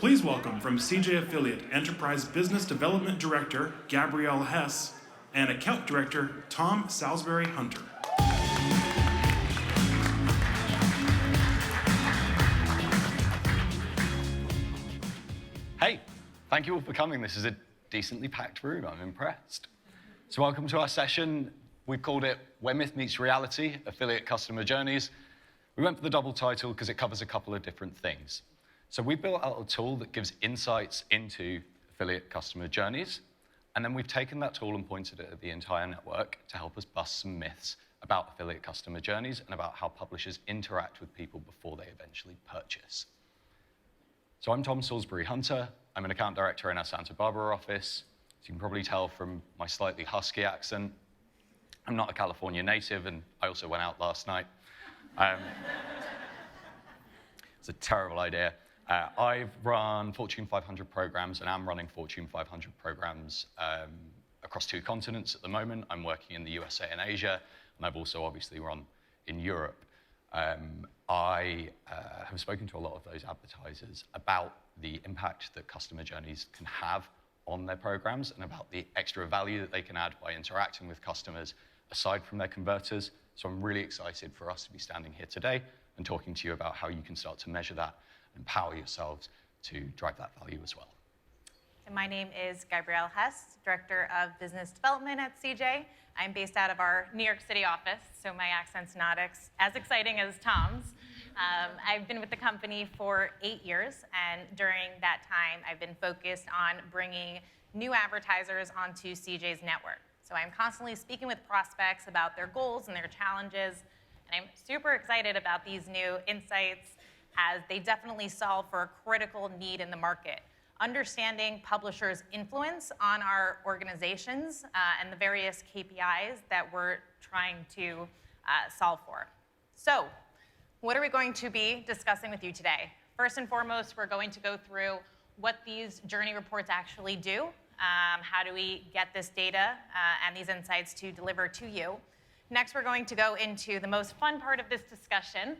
Please welcome from CJ Affiliate Enterprise Business Development Director Gabrielle Hess and Account Director Tom Salisbury Hunter. Hey, thank you all for coming. This is a decently packed room. I'm impressed. So welcome to our session. We've called it Where Myth Meets Reality, Affiliate Customer Journeys. We went for the double title because it covers a couple of different things. So we built out a tool that gives insights into affiliate customer journeys, and then we've taken that tool and pointed it at the entire network to help us bust some myths about affiliate customer journeys and about how publishers interact with people before they eventually purchase. So I'm Tom Salisbury Hunter. I'm an account director in our Santa Barbara office. As you can probably tell from my slightly husky accent, I'm not a California native, and I also went out last night. It's a terrible idea. I've run Fortune 500 programs, and I'm running Fortune 500 programs across 2 continents at the moment. I'm working in the USA and Asia, and I've also obviously run in Europe. I have spoken to a lot of those advertisers about the impact that customer journeys can have on their programs and about the extra value that they can add by interacting with customers aside from their converters. So I'm really excited for us to be standing here today and talking to you about how you can start to measure that and empower yourselves to drive that value as well. And my name is Gabrielle Hess, Director of Business Development at CJ. I'm based out of our New York City office, so my accent's not as exciting as Tom's. I've been with the company for 8 years, and during that time, I've been focused on bringing new advertisers onto CJ's network. So I'm constantly speaking with prospects about their goals and their challenges, and I'm super excited about these new insights as they definitely solve for a critical need in the market. Understanding publishers' influence on our organizations and the various KPIs that we're trying to solve for. So, what are we going to be discussing with you today? First and foremost, we're going to go through what these journey reports actually do. How do we get this data and these insights to deliver to you? Next, we're going to go into the most fun part of this discussion,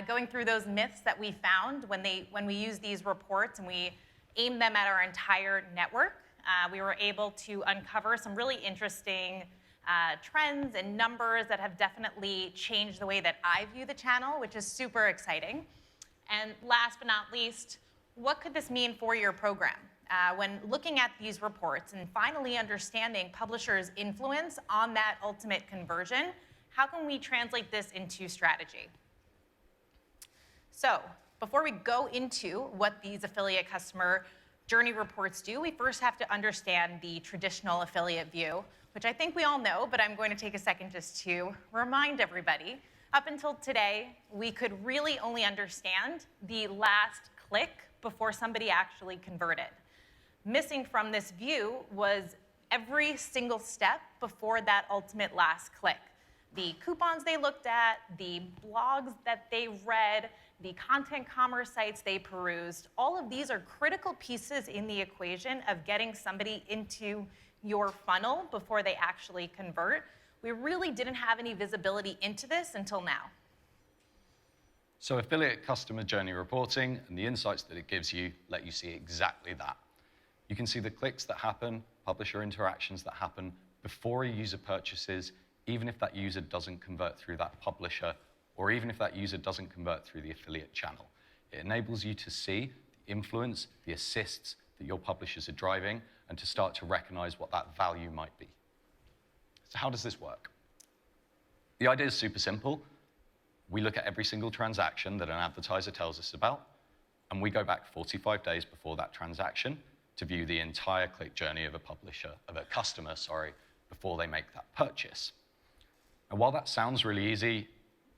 going through those myths that we found when we use these reports and we aim them at our entire network. We were able to uncover some really interesting trends and numbers that have definitely changed the way that I view the channel, which is super exciting. And last but not least, what could this mean for your program? When looking at these reports and finally understanding publishers' influence on that ultimate conversion, how can we translate this into strategy? So, before we go into what these affiliate customer journey reports do, we first have to understand the traditional affiliate view, which I think we all know, but I'm going to take a second just to remind everybody. Up until today, we could really only understand the last click before somebody actually converted. Missing from this view was every single step before that ultimate last click. The coupons they looked at, the blogs that they read, the content commerce sites they perused, all of these are critical pieces in the equation of getting somebody into your funnel before they actually convert. We really didn't have any visibility into this until now. So affiliate customer journey reporting and the insights that it gives you let you see exactly that. You can see the clicks that happen, publisher interactions that happen before a user purchases, even if that user doesn't convert through that publisher, or even if that user doesn't convert through the affiliate channel. It enables you to see the influence, the assists that your publishers are driving, and to start to recognize what that value might be. So how does this work? The idea is super simple. We look at every single transaction that an advertiser tells us about, and we go back 45 days before that transaction to view the entire click journey of a customer, before they make that purchase. And while that sounds really easy,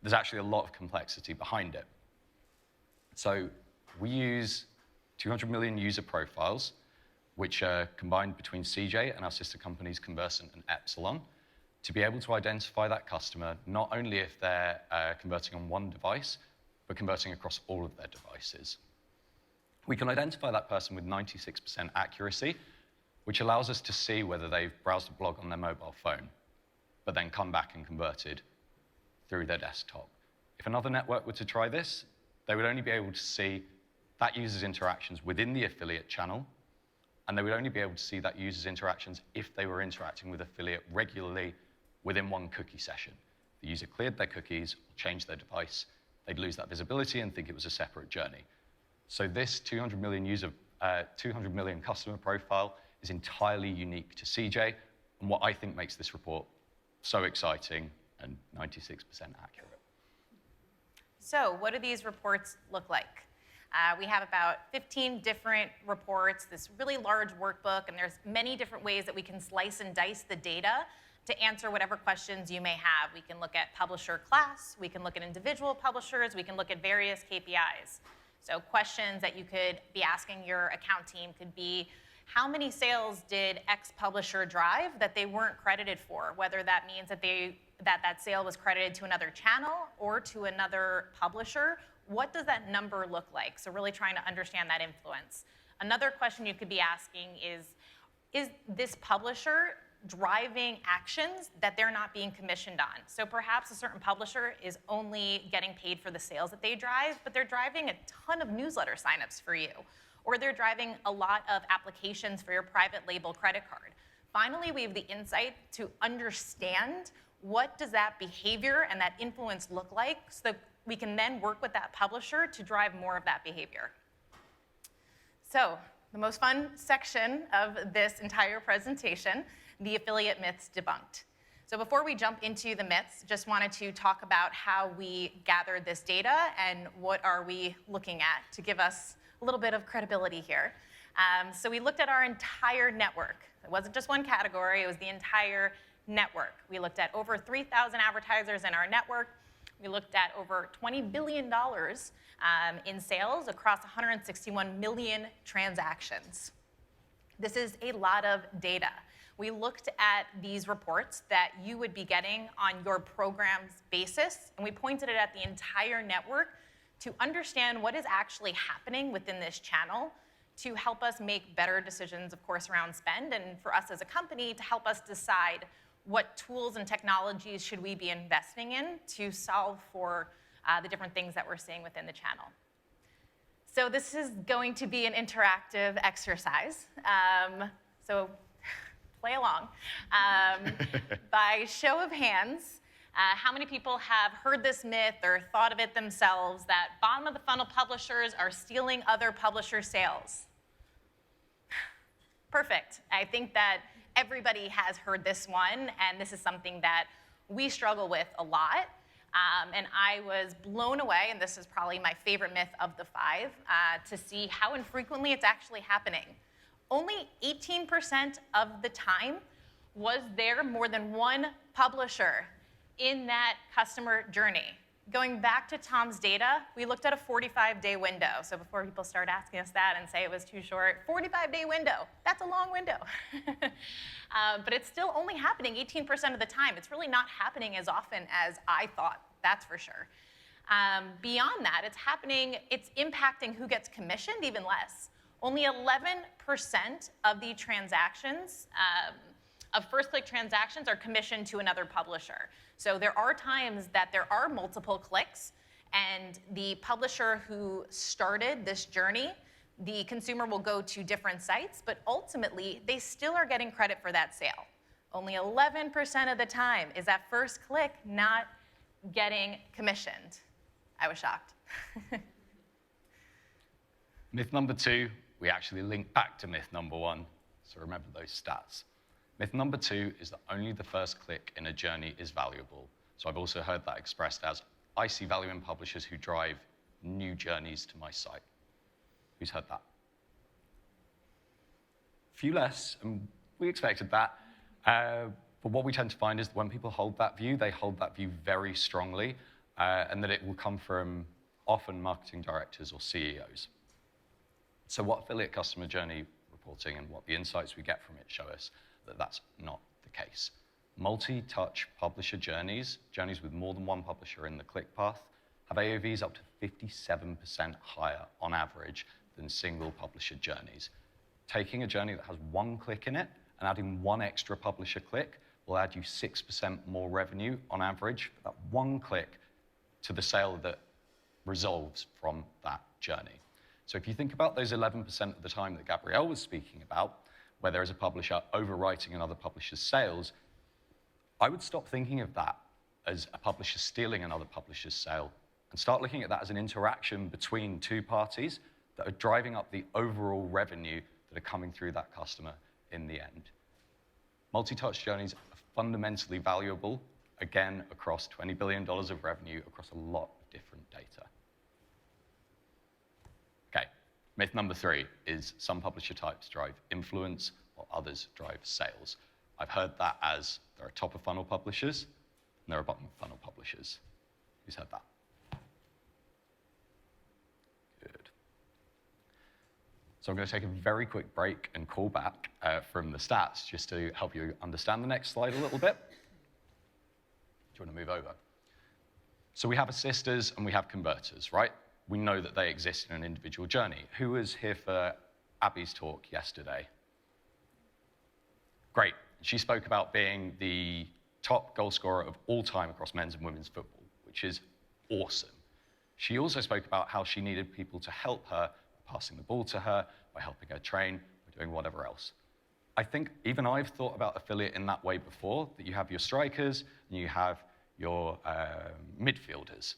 there's actually a lot of complexity behind it. So we use 200 million user profiles, which are combined between CJ and our sister companies Conversant and Epsilon, to be able to identify that customer, not only if they're converting on one device, but converting across all of their devices. We can identify that person with 96% accuracy, which allows us to see whether they've browsed a blog on their mobile phone, but then come back and converted through their desktop. If another network were to try this, they would only be able to see that user's interactions within the affiliate channel, and they would only be able to see that user's interactions if they were interacting with affiliate regularly within one cookie session. If the user cleared their cookies or changed their device, they'd lose that visibility and think it was a separate journey. So this 200 million customer profile is entirely unique to CJ, and what I think makes this report so exciting and 96% accurate. So what do these reports look like? We have about 15 different reports, this really large workbook, and there's many different ways that we can slice and dice the data to answer whatever questions you may have. We can look at publisher class, we can look at individual publishers, we can look at various KPIs. So questions that you could be asking your account team could be, how many sales did X publisher drive that they weren't credited for? Whether that means that that sale was credited to another channel or to another publisher, what does that number look like? So really trying to understand that influence. Another question you could be asking is this publisher driving actions that they're not being commissioned on? So perhaps a certain publisher is only getting paid for the sales that they drive, but they're driving a ton of newsletter signups for you, or they're driving a lot of applications for your private label credit card. Finally, we have the insight to understand what does that behavior and that influence look like, so that we can then work with that publisher to drive more of that behavior. So the most fun section of this entire presentation, the affiliate myths debunked. So before we jump into the myths, just wanted to talk about how we gathered this data and what are we looking at to give us a little bit of credibility here. So we looked at our entire network. It wasn't just one category, it was the entire network. We looked at over 3,000 advertisers in our network. We looked at over $20 billion in sales across 161 million transactions. This is a lot of data. We looked at these reports that you would be getting on your program's basis, and we pointed it at the entire network to understand what is actually happening within this channel to help us make better decisions, of course, around spend, and for us as a company to help us decide what tools and technologies should we be investing in to solve for the different things that we're seeing within the channel. So this is going to be an interactive exercise. So play along. By show of hands, how many people have heard this myth or thought of it themselves that bottom of the funnel publishers are stealing other publisher sales? Perfect. I think that everybody has heard this one, and this is something that we struggle with a lot. And I was blown away, and this is probably my favorite myth of the 5, to see how infrequently it's actually happening. Only 18% of the time was there more than one publisher in that customer journey. Going back to Tom's data, we looked at a 45-day window. So before people start asking us that and say it was too short, 45-day window, that's a long window. But it's still only happening 18% of the time. It's really not happening as often as I thought, that's for sure. Beyond that, it's impacting who gets commissioned even less. Only 11% of the transactions, of first-click transactions, are commissioned to another publisher. So there are times that there are multiple clicks, and the publisher who started this journey, the consumer will go to different sites, but ultimately, they still are getting credit for that sale. Only 11% of the time is that first click not getting commissioned. I was shocked. Myth number 2, we actually link back to myth number 1, so remember those stats. Myth number 2 is that only the first click in a journey is valuable. So I've also heard that expressed as, I see value in publishers who drive new journeys to my site. Who's heard that? A few less, and we expected that. But what we tend to find is that when people hold that view, they hold that view very strongly, and that it will come from often marketing directors or CEOs. So what affiliate customer journey reporting and what the insights we get from it show us that that's not the case. Multi-touch publisher journeys with more than one publisher in the click path, have AOVs up to 57% higher on average than single publisher journeys. Taking a journey that has one click in it and adding one extra publisher click will add you 6% more revenue on average for that one click to the sale that resolves from that journey. So if you think about those 11% of the time that Gabrielle was speaking about, where there is a publisher overwriting another publisher's sales, I would stop thinking of that as a publisher stealing another publisher's sale and start looking at that as an interaction between two parties that are driving up the overall revenue that are coming through that customer in the end. Multi-touch journeys are fundamentally valuable, again, across $20 billion of revenue across a lot of different data. Okay, myth number 3 is some publisher types drive influence while others drive sales. I've heard that as there are top of funnel publishers and there are bottom of funnel publishers. Who's heard that? Good. So I'm going to take a very quick break and call back from the stats just to help you understand the next slide a little bit. Do you want to move over? So we have assisters and we have converters, right? We know that they exist in an individual journey. Who was here for Abby's talk yesterday? Great. She spoke about being the top goal scorer of all time across men's and women's football, which is awesome. She also spoke about how she needed people to help her by passing the ball to her, by helping her train, by doing whatever else. I think even I've thought about affiliate in that way before, that you have your strikers and you have your midfielders.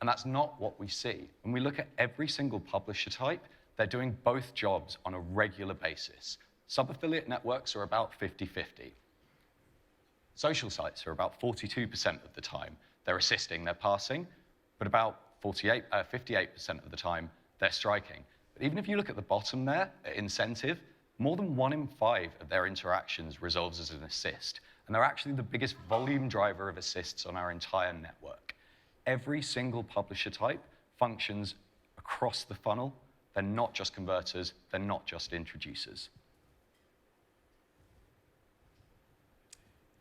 And that's not what we see. When we look at every single publisher type, they're doing both jobs on a regular basis. Sub-affiliate networks are about 50-50. Social sites are about 42% of the time they're assisting, they're passing, but about 58% of the time they're striking. But even if you look at the bottom there, at incentive, more than 1 in 5 of their interactions resolves as an assist. And they're actually the biggest volume driver of assists on our entire network. Every single publisher type functions across the funnel. They're not just converters, they're not just introducers.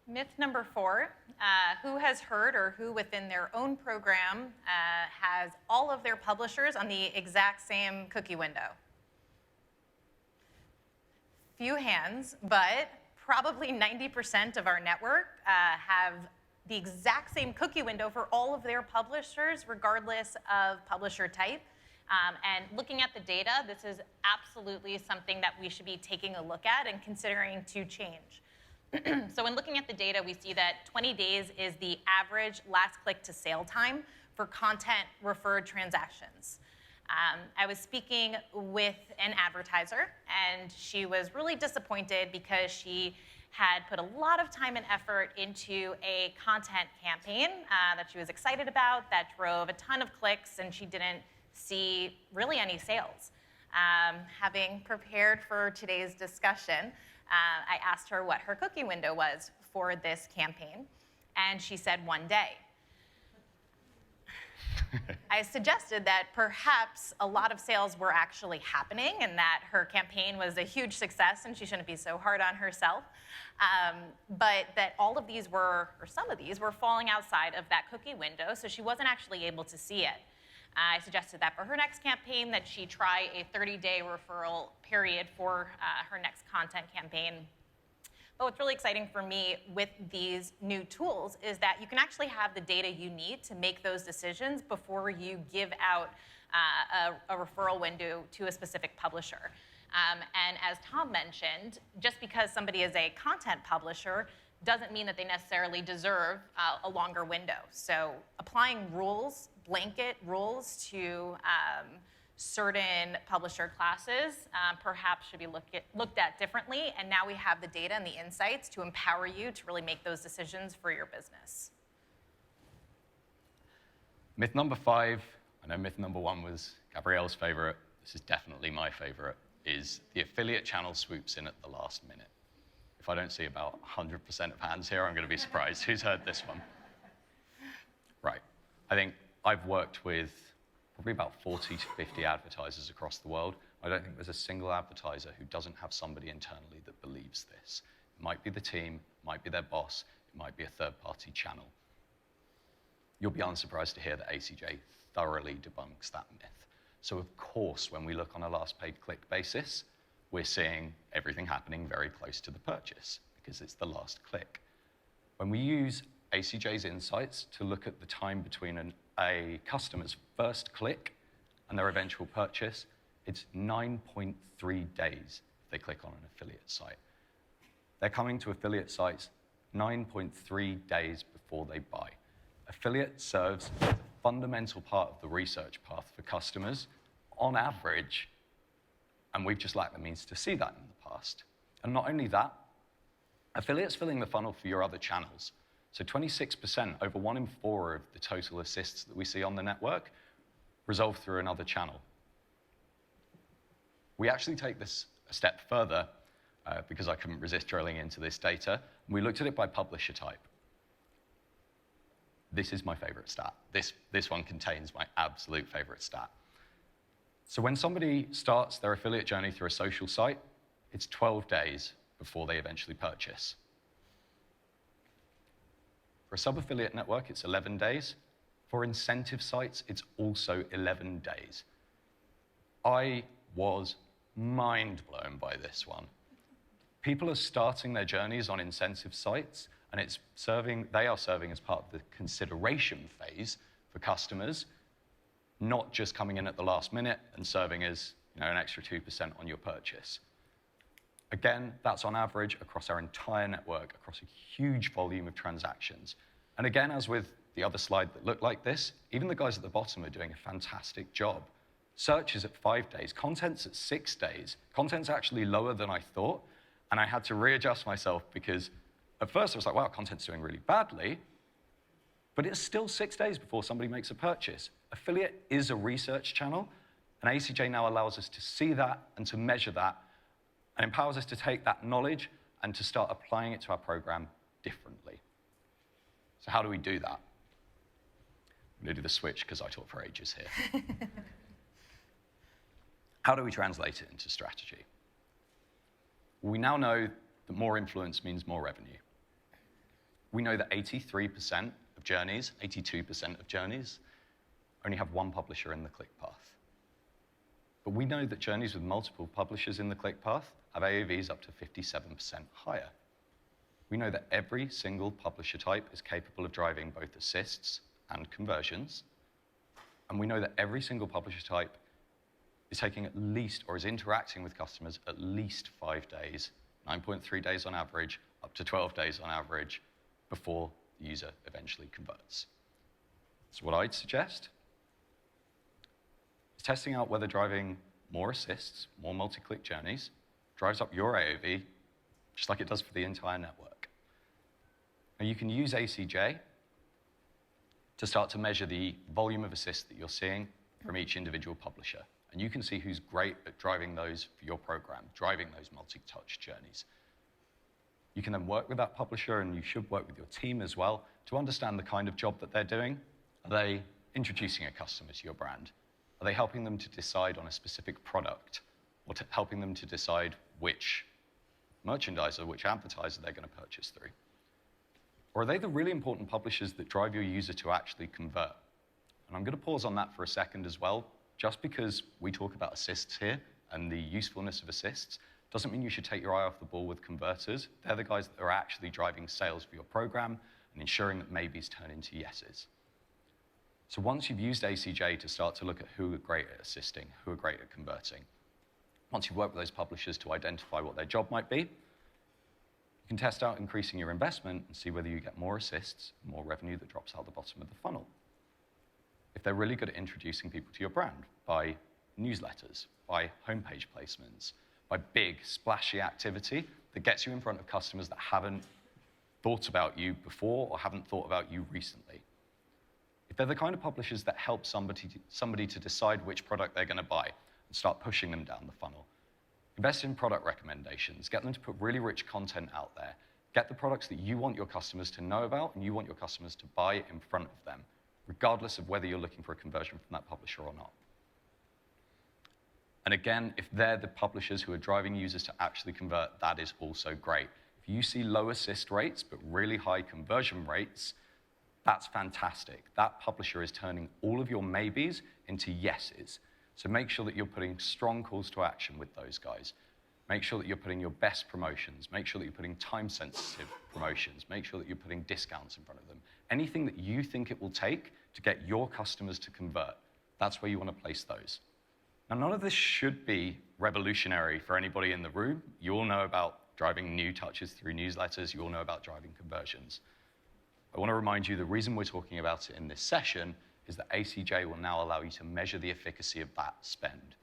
Myth number 4, who has heard or who within their own program has all of their publishers on the exact same cookie window? Few hands, but probably 90% of our network have the exact same cookie window for all of their publishers, regardless of publisher type. And looking at the data, this is absolutely something that we should be taking a look at and considering to change. So when looking at the data, we see that 20 days is the average last click to sale time for content referred transactions. I was speaking with an advertiser, and she was really disappointed because she had put a lot of time and effort into a content campaign that she was excited about, that drove a ton of clicks, and she didn't see really any sales. Having prepared for today's discussion, I asked her what her cookie window was for this campaign, and she said 1 day. I suggested that perhaps a lot of sales were actually happening and that her campaign was a huge success and she shouldn't be so hard on herself, but that all of these were, or some of these, were falling outside of that cookie window, so she wasn't actually able to see it. I suggested that for her next campaign that she try a 30-day referral period for her next content campaign. But what's really exciting for me with these new tools is that you can actually have the data you need to make those decisions before you give out a referral window to a specific publisher. And as Tom mentioned, just because somebody is a content publisher doesn't mean that they necessarily deserve a longer window. So applying rules, blanket rules to certain publisher classes perhaps should be looked at differently. And now we have the data and the insights to empower you to really make those decisions for your business. Myth number 5, I know myth number 1 was Gabrielle's favorite. This is definitely my favorite, is the affiliate channel swoops in at the last minute. If I don't see about 100% of hands here, I'm going to be surprised. Who's heard this one? Right. I think I've worked with probably about 40 to 50 advertisers across the world. I don't think there's a single advertiser who doesn't have somebody internally that believes this. It might be the team, it might be their boss, it might be a third-party channel. You'll be unsurprised to hear that ACJ thoroughly debunks that myth. So of course, when we look on a last paid click basis, we're seeing everything happening very close to the purchase because it's the last click. When we use ACJ's insights to look at the time between a customer's first click and their eventual purchase, It's 9.3 days if they click on an affiliate site. They're coming to affiliate sites 9.3 days before they buy. Affiliate serves as a fundamental part of the research path for customers on average, and we've just lacked the means to see that in the past. And not only that, affiliates filling the funnel for your other channels. So 26%, over 1 in 4 of the total assists that we see on the network, resolve through another channel. We actually take this a step further because I couldn't resist drilling into this data. We looked at it by publisher type. This is my favorite stat. This one contains my absolute favorite stat. So when somebody starts their affiliate journey through a social site, it's 12 days before they eventually purchase. For a sub-affiliate network, it's 11 days. For incentive sites, it's also 11 days. I was mind blown by this one. People are starting their journeys on incentive sites, and they are serving as part of the consideration phase for customers, not just coming in at the last minute and serving as an extra 2% on your purchase. Again, that's on average across our entire network, across a huge volume of transactions. And again, as with the other slide that looked like this, even the guys at the bottom are doing a fantastic job. Search is at 5 days, content's at 6 days. Content's actually lower than I thought, and I had to readjust myself because at first I was like, wow, content's doing really badly, but it's still 6 days before somebody makes a purchase. Affiliate is a research channel, and ACJ now allows us to see that and to measure that, and empowers us to take that knowledge and to start applying it to our program differently. So how do we do that? I'm going to do the switch because I talk for ages here. How do we translate it into strategy? We now know that more influence means more revenue. We know that 83% of journeys, 82% of journeys, only have one publisher in the click path. But we know that journeys with multiple publishers in the click path have AOVs up to 57% higher. We know that every single publisher type is capable of driving both assists and conversions. And we know that every single publisher type is taking at least, or is interacting with customers at least 5 days, 9.3 days on average, up to 12 days on average, before the user eventually converts. So what I'd suggest is testing out whether driving more assists, more multi-click journeys, drives up your AOV, just like it does for the entire network. Now you can use ACJ to start to measure the volume of assists that you're seeing from each individual publisher. And you can see who's great at driving those for your program, driving those multi-touch journeys. You can then work with that publisher, and you should work with your team as well, to understand the kind of job that they're doing. Are they introducing a customer to your brand? Are they helping them to decide on a specific product, or helping them to decide which merchandiser, which advertiser they're going to purchase through? Or are they the really important publishers that drive your user to actually convert? And I'm going to pause on that for a second as well. Just because we talk about assists here and the usefulness of assists doesn't mean you should take your eye off the ball with converters. They're the guys that are actually driving sales for your program and ensuring that maybes turn into yeses. So once you've used ACJ to start to look at who are great at assisting, who are great at converting, once you've worked with those publishers to identify what their job might be, you can test out increasing your investment and see whether you get more assists, more revenue that drops out the bottom of the funnel. If they're really good at introducing people to your brand by newsletters, by homepage placements, by big, splashy activity that gets you in front of customers that haven't thought about you before or haven't thought about you recently. If they're the kind of publishers that help somebody to decide which product they're going to buy and start pushing them down the funnel. Invest in product recommendations. Get them to put really rich content out there. Get the products that you want your customers to know about and you want your customers to buy in front of them, regardless of whether you're looking for a conversion from that publisher or not. And again, if they're the publishers who are driving users to actually convert, that is also great. If you see low assist rates but really high conversion rates, that's fantastic. That publisher is turning all of your maybes into yeses. So make sure that you're putting strong calls to action with those guys. Make sure that you're putting your best promotions. Make sure that you're putting time-sensitive promotions. Make sure that you're putting discounts in front of them. Anything that you think it will take to get your customers to convert, that's where you want to place those. Now, none of this should be revolutionary for anybody in the room. You all know about driving new touches through newsletters. You all know about driving conversions. I want to remind you the reason we're talking about it in this session is that ACJ will now allow you to measure the efficacy of that spend.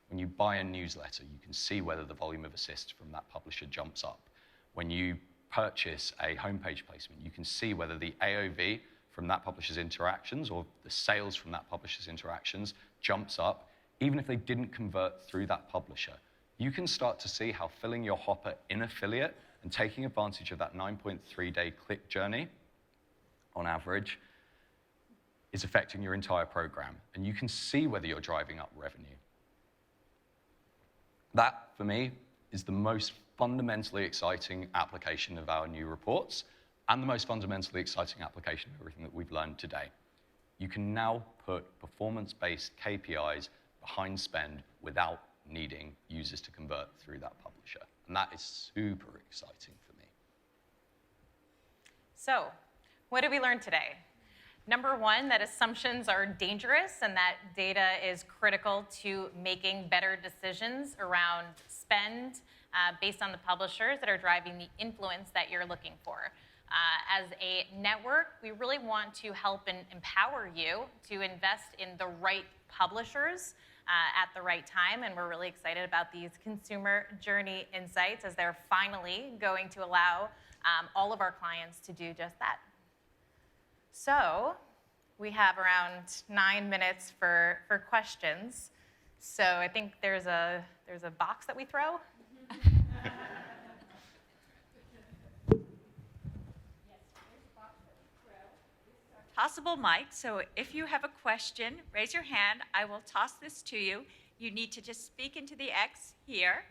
When you buy a newsletter, you can see whether the volume of assists from that publisher jumps up. When you purchase a homepage placement, you can see whether the AOV from that publisher's interactions or the sales from that publisher's interactions jumps up, even if they didn't convert through that publisher. You can start to see how filling your hopper in affiliate and taking advantage of that 9.3-day click journey on average is affecting your entire program. And you can see whether you're driving up revenue. That, for me, is the most fundamentally exciting application of our new reports and the most fundamentally exciting application of everything that we've learned today. You can now put performance-based KPIs behind spend without needing users to convert through that publisher. And that is super exciting for me. So, what did we learn today? Number one, that assumptions are dangerous and that data is critical to making better decisions around spend based on the publishers that are driving the influence that you're looking for. As a network, we really want to help and empower you to invest in the right publishers at the right time, and we're really excited about these consumer journey insights as they're finally going to allow all of our clients to do just that. So we have around 9 minutes for questions. So I think there's a box that we throw. Possible mic, so if you have a question, raise your hand. I will toss this to you. You need to just speak into the X here,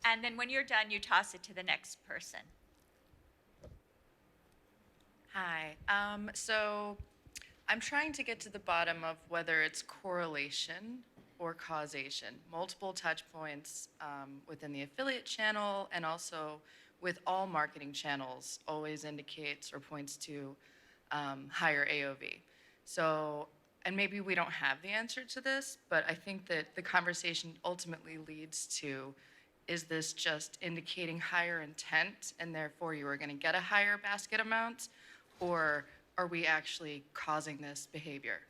and then when you're done, you toss it to the next person. Hi. So I'm trying to get to the bottom of whether it's correlation or causation. Multiple touch points within the affiliate channel and also with all marketing channels always indicates or points to higher AOV. So, and maybe we don't have the answer to this, but I think that the conversation ultimately leads to, is this just indicating higher intent and therefore you are going to get a higher basket amount, or are we actually causing this behavior?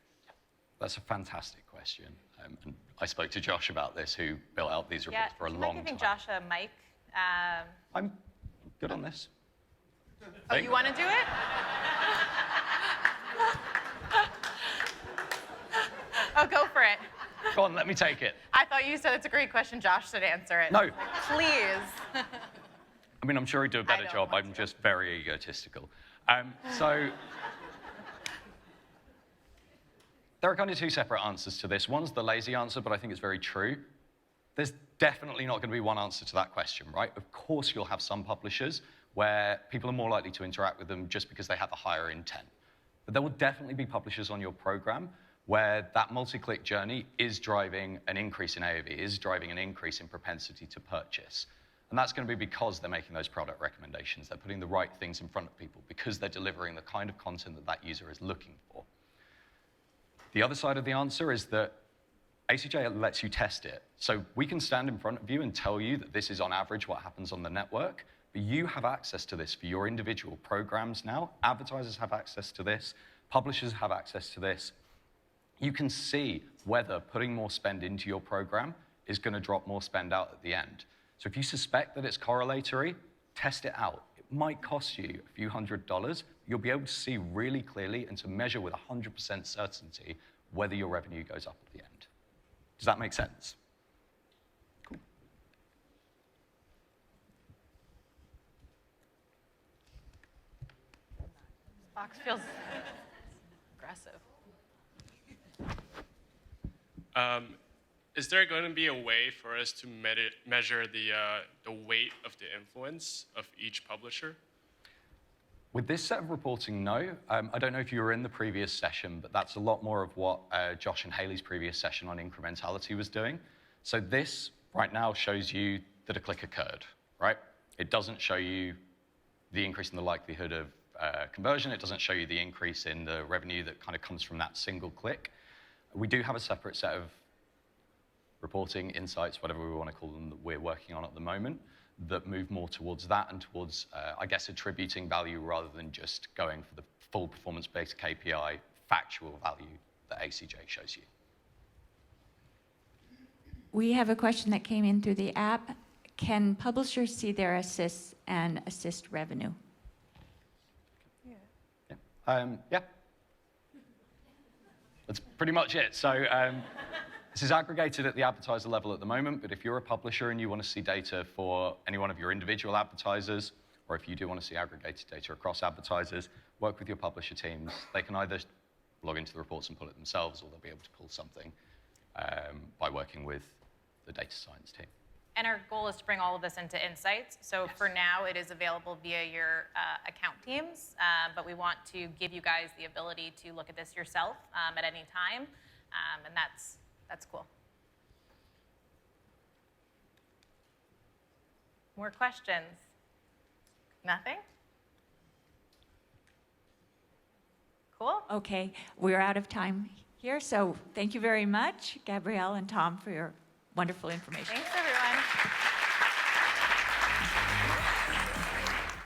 That's a fantastic question. And I spoke to Josh about this, who built out these reports for a long time. Yeah, giving Josh a mic. I'm good on this. Oh, you want to do it? Oh, go for it. Go on, let me take it. I thought you said it's a great question. Josh should answer it. No. Please. I mean, I'm sure he'd do a better job. I'm just very egotistical. So there are kind of two separate answers to this. One's the lazy answer, but I think it's very true. There's definitely not going to be one answer to that question, right? Of course, you'll have some publishers where people are more likely to interact with them just because they have a higher intent. But there will definitely be publishers on your program where that multi-click journey is driving an increase in AOV, is driving an increase in propensity to purchase. And that's going to be because they're making those product recommendations. They're putting the right things in front of people because they're delivering the kind of content that that user is looking for. The other side of the answer is that ACJ lets you test it. So we can stand in front of you and tell you that this is on average what happens on the network, but you have access to this for your individual programs now. Advertisers have access to this. Publishers have access to this. You can see whether putting more spend into your program is going to drop more spend out at the end. So if you suspect that it's correlatory, test it out. It might cost you a few $100s. You'll be able to see really clearly and to measure with 100% certainty whether your revenue goes up at the end. Does that make sense? Cool. Box feels aggressive. Is there going to be a way for us to measure the weight of the influence of each publisher? With this set of reporting, no. I don't know if you were in the previous session, but that's a lot more of what Josh and Haley's previous session on incrementality was doing. So this right now shows you that a click occurred, right? It doesn't show you the increase in the likelihood of conversion. It doesn't show you the increase in the revenue that kind of comes from that single click. We do have a separate set of reporting, insights, whatever we want to call them, that we're working on at the moment, that move more towards that and towards, I guess, attributing value rather than just going for the full performance-based KPI factual value that ACJ shows you. We have a question that came in through the app. Can publishers see their assists and assist revenue? Yeah. That's pretty much it. So this is aggregated at the advertiser level at the moment, but if you're a publisher and you want to see data for any one of your individual advertisers, or if you do want to see aggregated data across advertisers, work with your publisher teams. They can either log into the reports and pull it themselves, or they'll be able to pull something by working with the data science team. And our goal is to bring all of this into insights. So for now, it is available via your account teams, but we want to give you guys the ability to look at this yourself at any time, and that's cool. More questions? Nothing? Cool. Okay, we're out of time here, so thank you very much, Gabrielle and Tom, for your wonderful information. Thanks, everyone.